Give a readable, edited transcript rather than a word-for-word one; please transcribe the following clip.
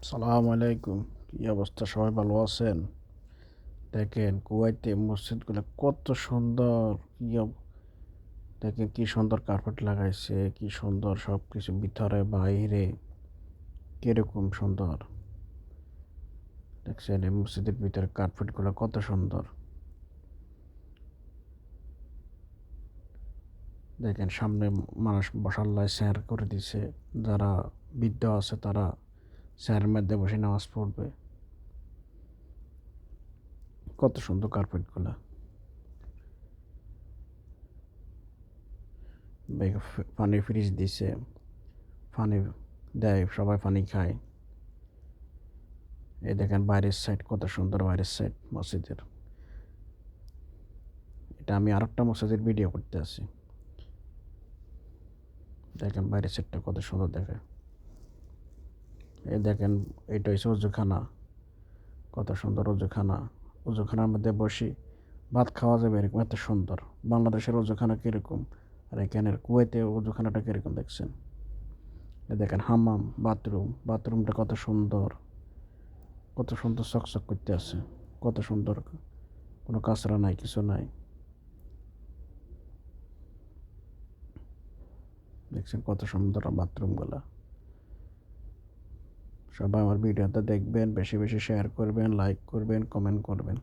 সালাম আলাইকুম। কি অবস্থা? সবাই ভালো আছেন? দেখেন কুয়াইতে মসজিদগুলো কত সুন্দর। দেখেন কি সুন্দর কার্পেট লাগাইছে, কি সুন্দর সব কিছু ভিতরে বাইরে, কিরকম সুন্দর। দেখছেন এই মসজিদের ভিতরে কার্পেটগুলো কত সুন্দর। দেখেন সামনে মানুষ বসার লাই চেয়ার করে দিছে। যারা বৃদ্ধ আছে তারা চেয়ারের মধ্যে বসে নামাজ পড়বে। কত সুন্দর কার্পেটগুলো। পানি ফ্রিজ দিছে, পানি দেয়, সবাই পানি খায়। এই দেখেন বাইরের সাইড কত সুন্দর, বাইরের সাইড মসজিদের। এটা আমি আরেকটা মসজিদের ভিডিও করতে আছি। দেখেন বাইরের সাইডটা কত সুন্দর দেখে। এই দেখেন এটা হচ্ছে অজুখানা, কত সুন্দর অজুখানা। অজুখানার মধ্যে বসি ভাত খাওয়া যাবে, এরকম এত সুন্দর। বাংলাদেশের অজুখানা কীরকম আর এখানের কুয়েতে অজুখানাটা কীরকম দেখছেন। এ দেখেন হাম্মাম, বাথরুমটা কত সুন্দর, কত সুন্দর চকচক করতে আছে, কত সুন্দর। কোনো কাঁচরা নাই, কিছু নাই। দেখছেন কত সুন্দর বাথরুমগুলা। সবাই আমার ভিডিওটা দেখবেন, বেশি বেশি শেয়ার করবেন, লাইক করবেন, কমেন্ট করবেন।